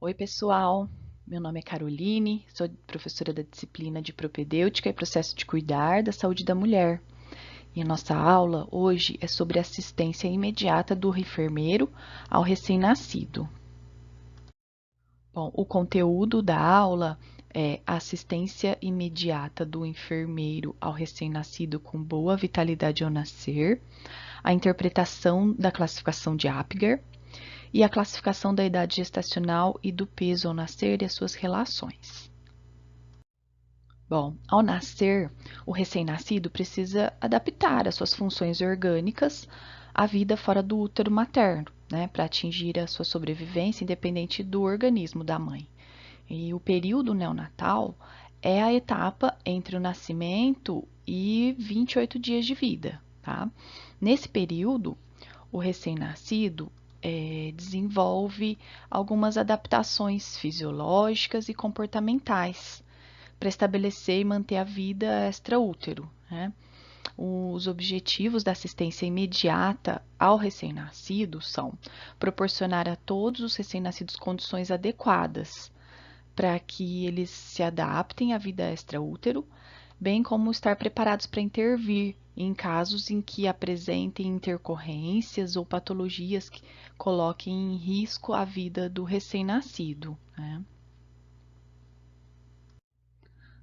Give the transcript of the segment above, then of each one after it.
Oi, pessoal. Meu nome é Caroline, sou professora da disciplina de propedêutica e processo de cuidar da saúde da mulher. E a nossa aula hoje é sobre assistência imediata do enfermeiro ao recém-nascido. Bom, o conteúdo da aula é assistência imediata do enfermeiro ao recém-nascido com boa vitalidade ao nascer, a interpretação da classificação de Apgar, e a classificação da idade gestacional e do peso ao nascer e as suas relações. Bom, ao nascer, o recém-nascido precisa adaptar as suas funções orgânicas à vida fora do útero materno, né, para atingir a sua sobrevivência independente do organismo da mãe. E o período neonatal é a etapa entre o nascimento e 28 dias de vida, tá? Nesse período, o recém-nascido desenvolve algumas adaptações fisiológicas e comportamentais para estabelecer e manter a vida extraútero, né? Os objetivos da assistência imediata ao recém-nascido são proporcionar a todos os recém-nascidos condições adequadas para que eles se adaptem à vida extraútero, bem como estar preparados para intervir em casos em que apresentem intercorrências ou patologias que coloquem em risco a vida do recém-nascido, né?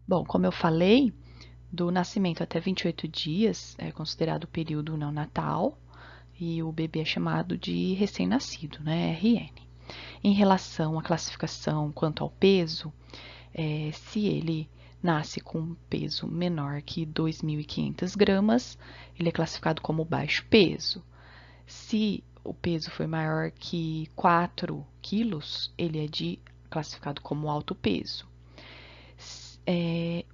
Bom, como eu falei, do nascimento até 28 dias é considerado o período neonatal e o bebê é chamado de recém-nascido, né? RN. Em relação à classificação quanto ao peso, se ele nasce com um peso menor que 2.500 gramas, ele é classificado como baixo peso. Se o peso for maior que 4 quilos, ele é classificado como alto peso.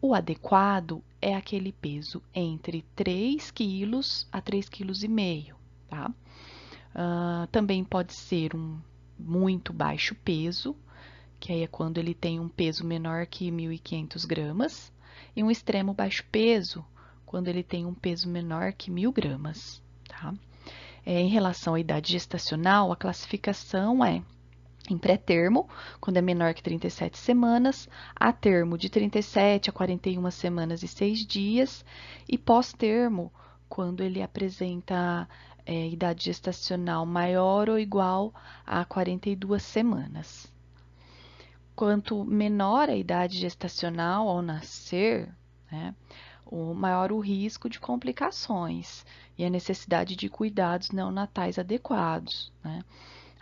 O adequado é aquele peso entre 3 quilos a 3,5 kg, tá? Também pode ser um muito baixo peso, que aí é quando ele tem um peso menor que 1.500 gramas, e um extremo baixo peso, quando ele tem um peso menor que 1.000 gramas, tá? Em relação à idade gestacional, a classificação é em pré-termo, quando é menor que 37 semanas, a termo de 37 a 41 semanas e 6 dias, e pós-termo, quando ele apresenta idade gestacional maior ou igual a 42 semanas. Quanto menor a idade gestacional ao nascer, né, o maior o risco de complicações e a necessidade de cuidados neonatais adequados, né?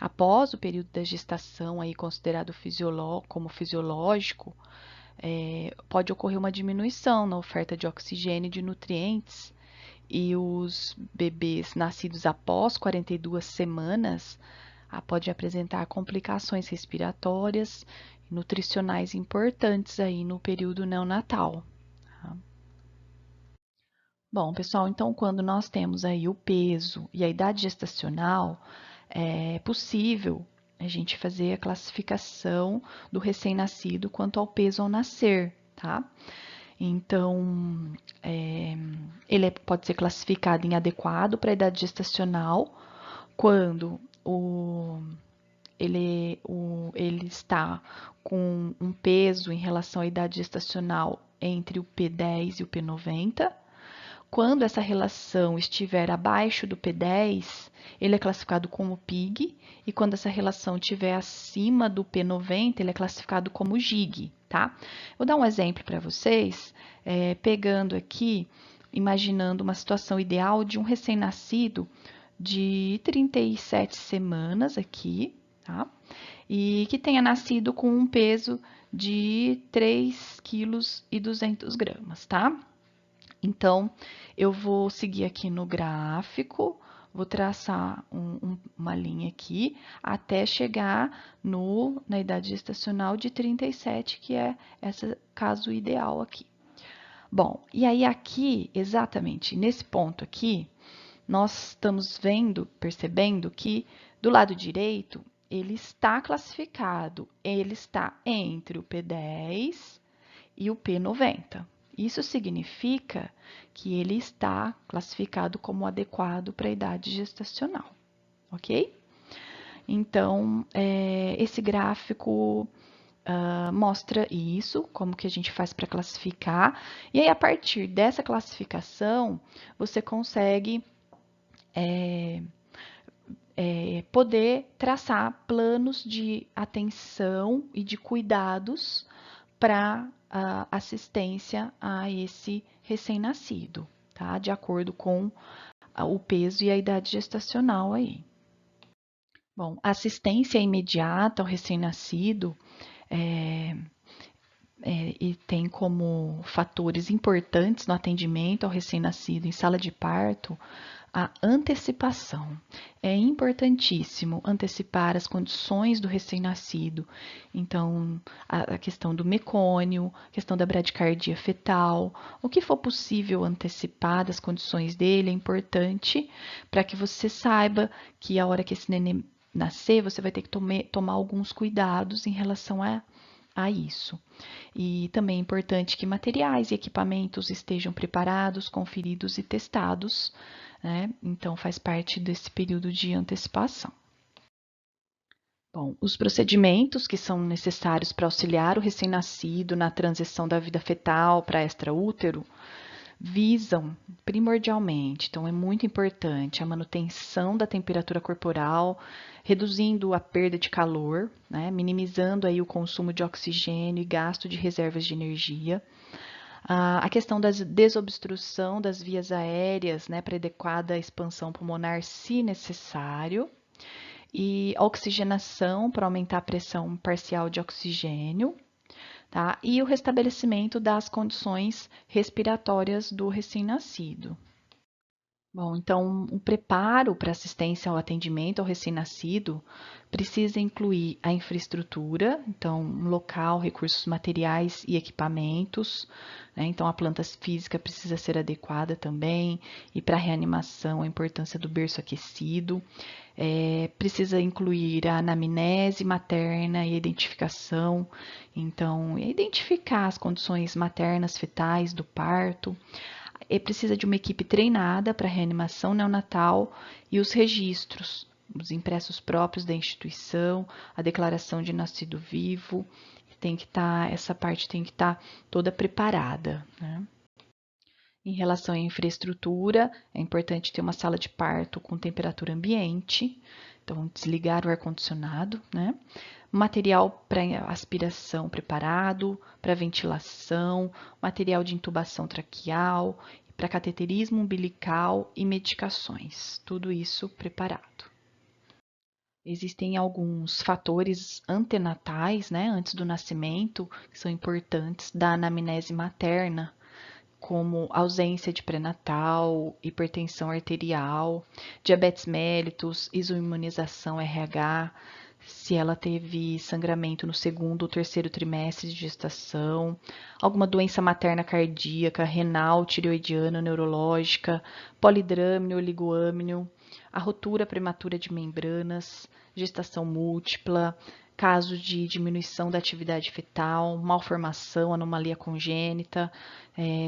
Após o período da gestação, aí considerado como fisiológico, pode ocorrer uma diminuição na oferta de oxigênio e de nutrientes, e os bebês nascidos após 42 semanas podem apresentar complicações respiratórias e nutricionais importantes aí no período neonatal. Tá? Bom, pessoal, então quando nós temos aí o peso e a idade gestacional, é possível a gente fazer a classificação do recém-nascido quanto ao peso ao nascer, tá? Então, ele pode ser classificado em adequado para a idade gestacional quando ele está com um peso em relação à idade gestacional entre o P10 e o P90. Quando essa relação estiver abaixo do P10, ele é classificado como PIG, e quando essa relação estiver acima do P90, ele é classificado como GIG, tá? Vou dar um exemplo para vocês, pegando aqui, imaginando uma situação ideal de um recém-nascido de 37 semanas aqui, tá? E que tenha nascido com um peso de 3,2 kg, tá? Então, eu vou seguir aqui no gráfico, vou traçar uma linha aqui até chegar na idade gestacional de 37, que é esse caso ideal aqui. Bom, e aí aqui, exatamente nesse ponto aqui, nós estamos percebendo que do lado direito, ele está classificado, ele está entre o P10 e o P90. Isso significa que ele está classificado como adequado para a idade gestacional, ok? Então, esse gráfico mostra isso, como que a gente faz para classificar. E aí, a partir dessa classificação, você consegue poder traçar planos de atenção e de cuidados para assistência a esse recém-nascido, tá? De acordo com o peso e a idade gestacional aí. Bom, assistência imediata ao recém-nascido e tem como fatores importantes no atendimento ao recém-nascido em sala de parto a antecipação. É importantíssimo antecipar as condições do recém-nascido. Então, a questão do mecônio, a questão da bradicardia fetal, o que for possível antecipar das condições dele é importante para que você saiba que a hora que esse neném nascer, você vai ter que tomar alguns cuidados em relação a isso. E também é importante que materiais e equipamentos estejam preparados, conferidos e testados, né? Então, faz parte desse período de antecipação. Bom, os procedimentos que são necessários para auxiliar o recém-nascido na transição da vida fetal para extraútero visam primordialmente, então é muito importante a manutenção da temperatura corporal, reduzindo a perda de calor, né, minimizando aí o consumo de oxigênio e gasto de reservas de energia. A questão da desobstrução das vias aéreas, né, para adequada expansão pulmonar, se necessário, e a oxigenação para aumentar a pressão parcial de oxigênio, tá? E o restabelecimento das condições respiratórias do recém-nascido. Bom, então, o preparo para assistência ao atendimento ao recém-nascido precisa incluir a infraestrutura, então, um local, recursos materiais e equipamentos, né? Então, a planta física precisa ser adequada também, e para a reanimação, a importância do berço aquecido. Precisa incluir a anamnese materna e a identificação, então, identificar as condições maternas, fetais do parto. Precisa de uma equipe treinada para reanimação neonatal e os registros, os impressos próprios da instituição, a declaração de nascido vivo, essa parte tem que estar toda preparada, né? Em relação à infraestrutura, é importante ter uma sala de parto com temperatura ambiente, então desligar o ar-condicionado, né? Material para aspiração preparado, para ventilação, material de intubação traqueal, para cateterismo umbilical e medicações, tudo isso preparado. Existem alguns fatores antenatais, né, antes do nascimento, que são importantes da anamnese materna, como ausência de pré-natal, hipertensão arterial, diabetes mellitus, isoimunização RH, se ela teve sangramento no segundo ou terceiro trimestre de gestação, alguma doença materna cardíaca, renal, tireoidiana, neurológica, polidrâmino, oligoâmino, a rotura prematura de membranas, gestação múltipla, caso de diminuição da atividade fetal, malformação, anomalia congênita,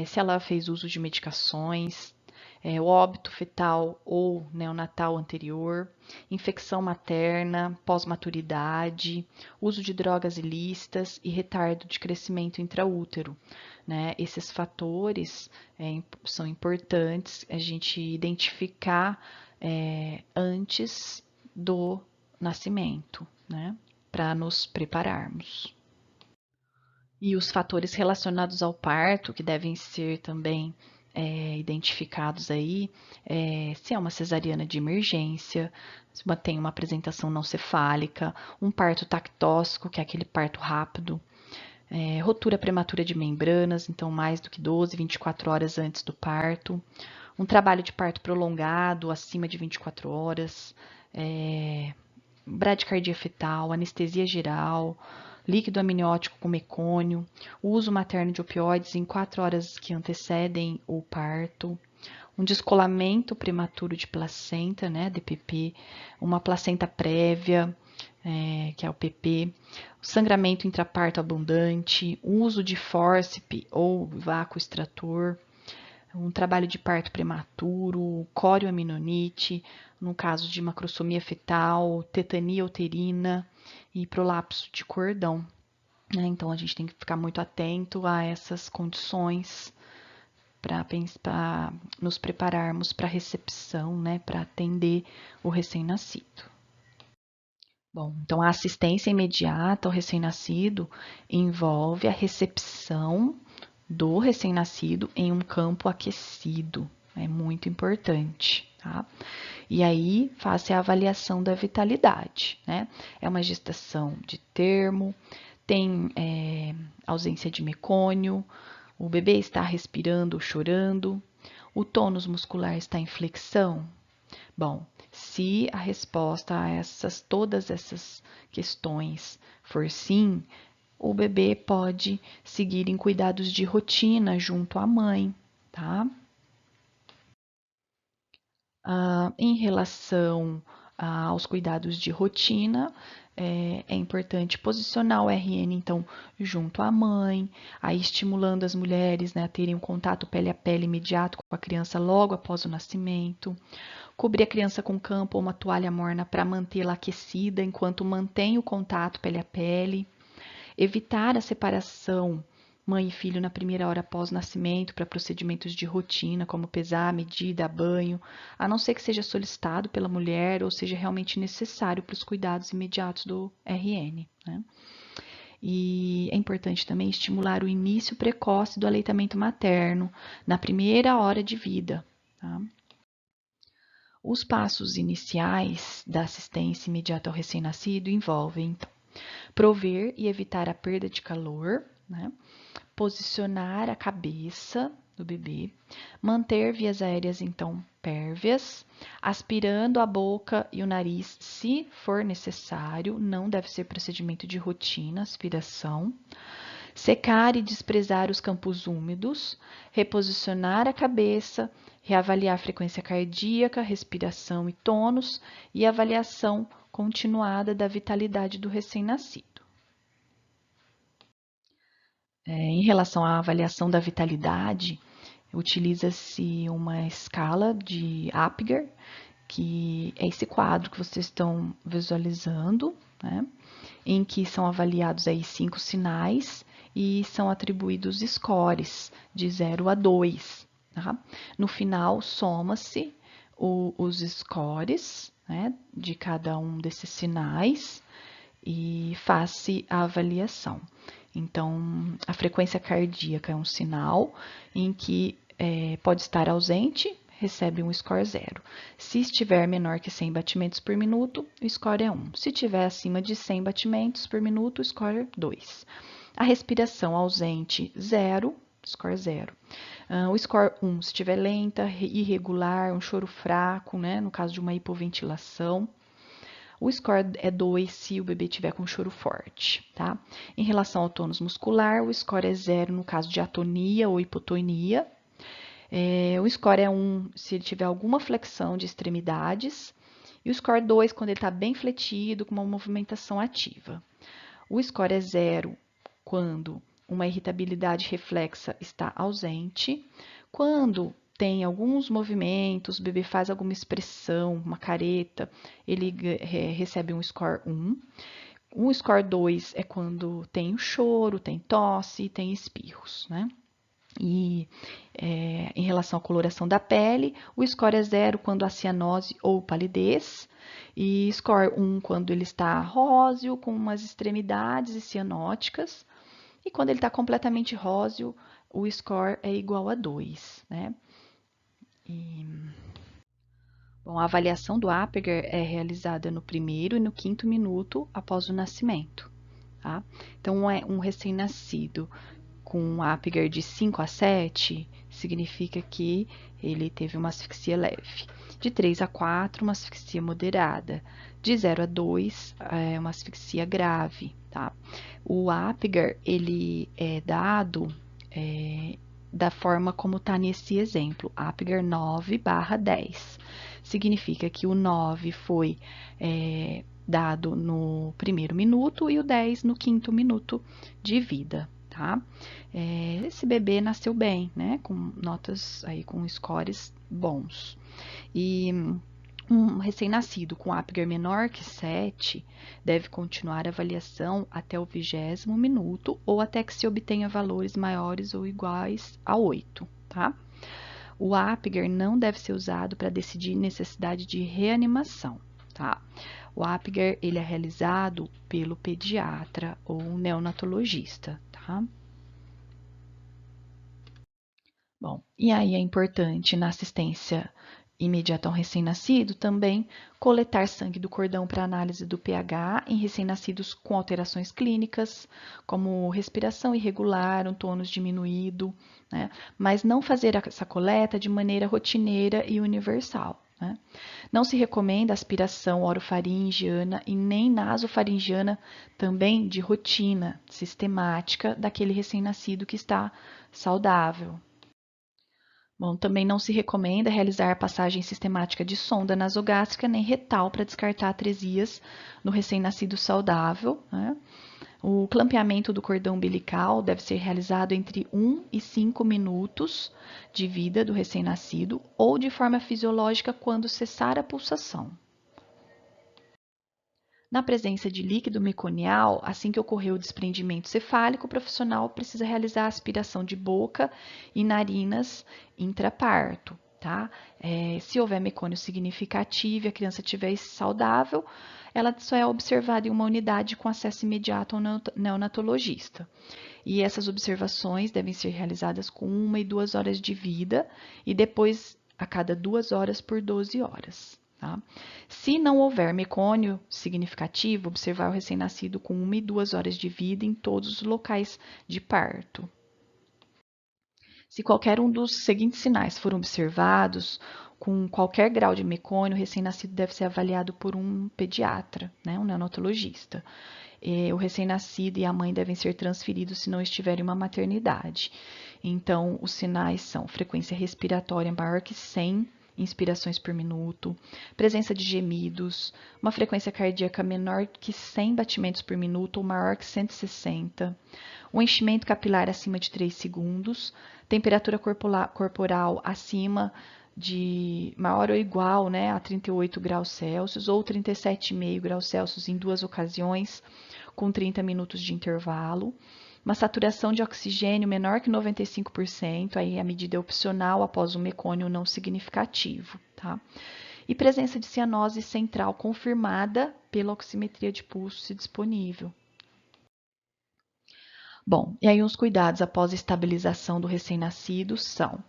se ela fez uso de medicações, o óbito fetal ou neonatal anterior, infecção materna, pós-maturidade, uso de drogas ilícitas e retardo de crescimento intraútero, né? Esses fatores são importantes a gente identificar antes do nascimento, né? Para nos prepararmos. E os fatores relacionados ao parto, que devem ser também identificados aí, se é uma cesariana de emergência, se tem uma apresentação não cefálica, um parto tactóxico, que é aquele parto rápido, rotura prematura de membranas, então mais do que 12, 24 horas antes do parto, um trabalho de parto prolongado, acima de 24 horas, bradicardia fetal, anestesia geral, líquido amniótico com mecônio, uso materno de opioides em 4 horas que antecedem o parto, um descolamento prematuro de placenta, né, DPP, uma placenta prévia, que é o PP, sangramento intraparto abundante, uso de fórceps ou vácuo extrator, um trabalho de parto prematuro, corioameninite, no caso de macrosomia fetal, tetania uterina e prolapso de cordão. Então, a gente tem que ficar muito atento a essas condições para nos prepararmos para a recepção, né, para atender o recém-nascido. Bom, então a assistência imediata ao recém-nascido envolve a recepção do recém-nascido em um campo aquecido. É muito importante, tá? E aí, faça a avaliação da vitalidade, né? É uma gestação de termo, tem ausência de mecônio, o bebê está respirando ou chorando, o tônus muscular está em flexão. Bom, se a resposta a todas essas questões for sim, o bebê pode seguir em cuidados de rotina junto à mãe, tá? Em relação aos cuidados de rotina, é importante posicionar o RN, então, junto à mãe, aí estimulando as mulheres, né, a terem um contato pele a pele imediato com a criança logo após o nascimento, cobrir a criança com campo ou uma toalha morna para mantê-la aquecida enquanto mantém o contato pele a pele, evitar a separação mãe e filho na primeira hora após o nascimento para procedimentos de rotina, como pesar, medida, banho, a não ser que seja solicitado pela mulher ou seja realmente necessário para os cuidados imediatos do RN, né? E é importante também estimular o início precoce do aleitamento materno na primeira hora de vida, tá? Os passos iniciais da assistência imediata ao recém-nascido envolvem então, prover e evitar a perda de calor, né? Posicionar a cabeça do bebê, manter vias aéreas então pérvias, aspirando a boca e o nariz se for necessário, não deve ser procedimento de rotina, aspiração. Secar e desprezar os campos úmidos, reposicionar a cabeça, reavaliar a frequência cardíaca, respiração e tônus e avaliação continuada da vitalidade do recém-nascido. Em relação à avaliação da vitalidade, utiliza-se uma escala de Apgar, que é esse quadro que vocês estão visualizando, né? Em que são avaliados aí 5 sinais e são atribuídos scores de 0 a 2. Tá? No final, soma-se os scores, né, de cada um desses sinais e faz-se a avaliação. Então, a frequência cardíaca é um sinal em que pode estar ausente, recebe um score 0. Se estiver menor que 100 batimentos por minuto, o score é 1. Se estiver acima de 100 batimentos por minuto, o score é 2. A respiração ausente, 0, score 0. O score 1, se estiver lenta, irregular, um choro fraco, né, no caso de uma hipoventilação. O score é 2 se o bebê tiver com choro forte, tá? Em relação ao tônus muscular, o score é 0 no caso de atonia ou hipotonia. O score é 1 se ele tiver alguma flexão de extremidades. E o score 2 quando ele está bem fletido, com uma movimentação ativa. O score é 0 quando uma irritabilidade reflexa está ausente. Quando tem alguns movimentos, o bebê faz alguma expressão, uma careta, ele recebe um score 1. Um score 2 é quando tem o choro, tem tosse, tem espirros, né? E em relação à coloração da pele, o score é 0 quando há cianose ou palidez, e score 1 quando ele está róseo, com umas extremidades cianóticas, e quando ele está completamente róseo, o score é igual a 2, né? Bom, a avaliação do Apgar é realizada no primeiro e no 5º minuto após o nascimento, tá? Então, um recém-nascido com um Apgar de 5 a 7 significa que ele teve uma asfixia leve. De 3 a 4, uma asfixia moderada. De 0 a 2, uma asfixia grave, tá? O Apgar, ele é dado da forma como está nesse exemplo, Apgar 9/10. Significa que o 9 foi dado no primeiro minuto e o 10 no 5º minuto de vida. tá? Esse bebê nasceu bem, né? Com notas aí, com scores bons. E um recém-nascido com Apgar menor que 7 deve continuar a avaliação até o 20º minuto ou até que se obtenha valores maiores ou iguais a 8, tá? O Apgar não deve ser usado para decidir necessidade de reanimação, tá? O Apgar, ele é realizado pelo pediatra ou neonatologista, tá? Bom, e aí é importante na assistência imediata ao recém-nascido também coletar sangue do cordão para análise do pH em recém-nascidos com alterações clínicas, como respiração irregular, um tônus diminuído, né? Mas não fazer essa coleta de maneira rotineira e universal, né? Não se recomenda aspiração orofaringiana e nem nasofaringiana também de rotina, sistemática, daquele recém-nascido que está saudável. Bom, também não se recomenda realizar passagem sistemática de sonda nasogástrica nem retal para descartar atresias no recém-nascido saudável, né? O clampeamento do cordão umbilical deve ser realizado entre 1 e 5 minutos de vida do recém-nascido ou de forma fisiológica quando cessar a pulsação. Na presença de líquido meconial, assim que ocorrer o desprendimento cefálico, o profissional precisa realizar a aspiração de boca e narinas intraparto, tá? Se houver mecônio significativo e a criança estiver saudável, ela só é observada em uma unidade com acesso imediato ao neonatologista. E essas observações devem ser realizadas com 1 e 2 horas de vida e depois a cada 2 horas por 12 horas. Tá? Se não houver mecônio significativo, observar o recém-nascido com 1 e 2 horas de vida em todos os locais de parto. Se qualquer um dos seguintes sinais foram observados, com qualquer grau de mecônio, o recém-nascido deve ser avaliado por um pediatra, né, um neonatologista. O recém-nascido e a mãe devem ser transferidos se não estiverem em uma maternidade. Então, os sinais são frequência respiratória maior que 100 inspirações por minuto, presença de gemidos, uma frequência cardíaca menor que 100 batimentos por minuto ou maior que 160, um enchimento capilar acima de 3 segundos, temperatura corporal acima de maior ou igual, né, a 38 graus Celsius ou 37,5 graus Celsius em 2 ocasiões, com 30 minutos de intervalo. Uma saturação de oxigênio menor que 95%, aí a medida é opcional após um mecônio não significativo, tá? E presença de cianose central confirmada pela oximetria de pulso disponível. Bom, e aí os cuidados após a estabilização do recém-nascido são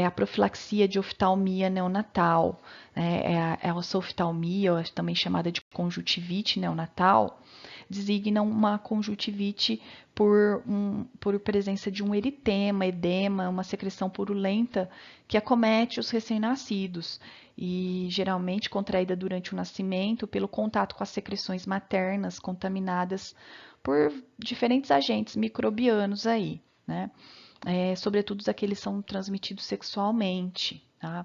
a profilaxia de oftalmia neonatal, essa oftalmia, também chamada de conjuntivite neonatal, designa uma conjuntivite por presença de um eritema, edema, uma secreção purulenta que acomete os recém-nascidos e geralmente contraída durante o nascimento pelo contato com as secreções maternas contaminadas por diferentes agentes microbianos aí, né? Sobretudo aqueles que são transmitidos sexualmente, tá?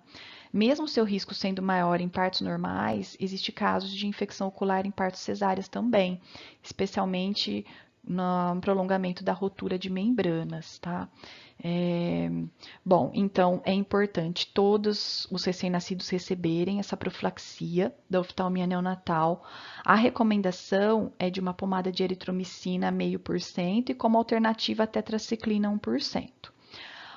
Mesmo seu risco sendo maior em partos normais, existe casos de infecção ocular em partos cesáreas também, especialmente no prolongamento da rotura de membranas, tá? Bom, então é importante todos os recém-nascidos receberem essa profilaxia da oftalmia neonatal. A recomendação é de uma pomada de eritromicina 0,5% e como alternativa a tetraciclina 1%.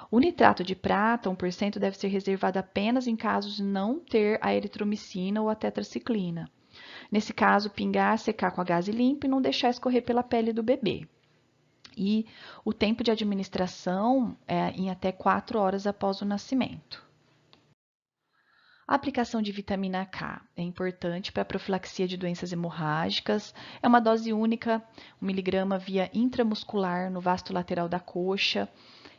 O nitrato de prata, 1%, deve ser reservado apenas em casos de não ter a eritromicina ou a tetraciclina. Nesse caso, pingar, secar com a gaze limpo e não deixar escorrer pela pele do bebê. E o tempo de administração é em até 4 horas após o nascimento. A aplicação de vitamina K é importante para a profilaxia de doenças hemorrágicas. É uma dose única, 1 miligrama via intramuscular no vasto lateral da coxa.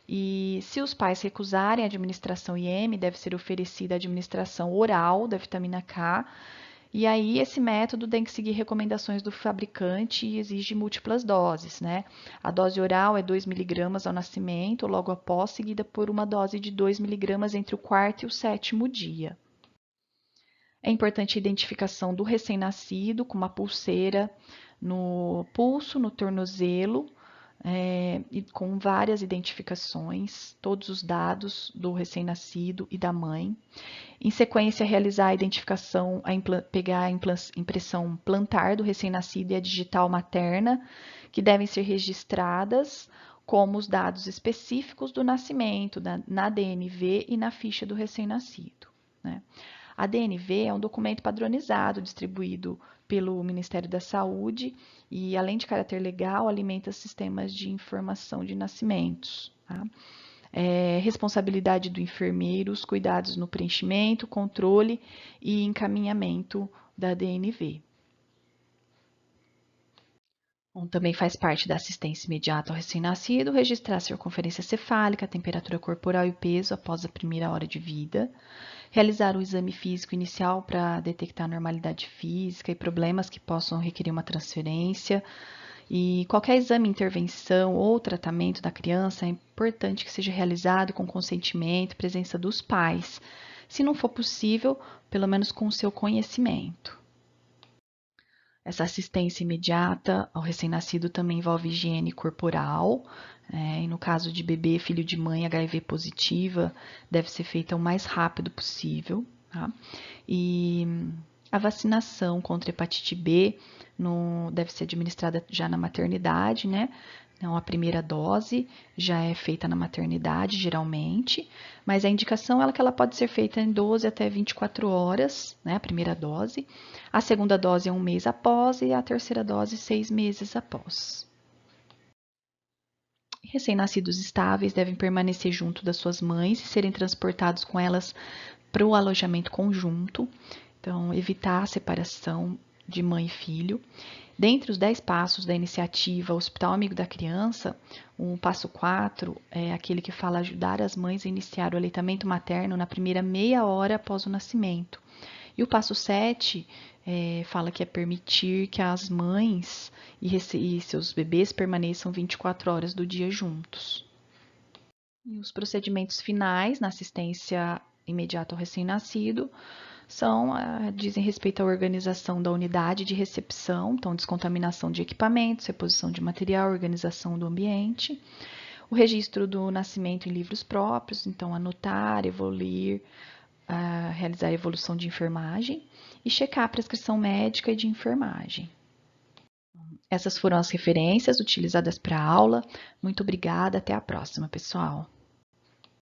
E se os pais recusarem a administração IM, deve ser oferecida a administração oral da vitamina K. E aí, esse método tem que seguir recomendações do fabricante e exige múltiplas doses, né? A dose oral é 2 miligramas ao nascimento, logo após, seguida por uma dose de 2 miligramas entre o 4º e o 7º dia. É importante a identificação do recém-nascido com uma pulseira no pulso, no tornozelo, e com várias identificações, todos os dados do recém-nascido e da mãe. Em sequência, realizar a identificação, pegar a impressão plantar do recém-nascido e a digital materna, que devem ser registradas como os dados específicos do nascimento, na DNV e na ficha do recém-nascido, né? A DNV é um documento padronizado distribuído pelo Ministério da Saúde e, além de caráter legal, alimenta sistemas de informação de nascimentos. Tá? Responsabilidade do enfermeiro, os cuidados no preenchimento, controle e encaminhamento da DNV. Também faz parte da assistência imediata ao recém-nascido registrar a circunferência cefálica, a temperatura corporal e o peso após a primeira hora de vida, realizar o exame físico inicial para detectar normalidade física e problemas que possam requerer uma transferência. E qualquer exame, intervenção ou tratamento da criança é importante que seja realizado com consentimento e presença dos pais. Se não for possível, pelo menos com o seu conhecimento. Essa assistência imediata ao recém-nascido também envolve higiene corporal, e no caso de bebê, filho de mãe HIV positiva, deve ser feita o mais rápido possível. Tá? E a vacinação contra hepatite B deve ser administrada já na maternidade, né? Então, a primeira dose já é feita na maternidade, geralmente, mas a indicação é que ela pode ser feita em 12 até 24 horas, né? A primeira dose. A segunda dose é 1 mês após e a terceira dose 6 meses após. Recém-nascidos estáveis devem permanecer junto das suas mães e serem transportados com elas para o alojamento conjunto. Então, evitar a separação de mãe e filho. Dentre os 10 passos da iniciativa Hospital Amigo da Criança, o passo 4 é aquele que fala ajudar as mães a iniciar o aleitamento materno na primeira meia hora após o nascimento. E o passo 7 fala que é permitir que as mães e seus bebês permaneçam 24 horas do dia juntos. E os procedimentos finais na assistência imediata ao recém-nascido dizem respeito à organização da unidade de recepção, então descontaminação de equipamentos, reposição de material, organização do ambiente, o registro do nascimento em livros próprios, então anotar, evoluir, realizar a evolução de enfermagem e checar a prescrição médica e de enfermagem. Essas foram as referências utilizadas para a aula. Muito obrigada, até a próxima, pessoal.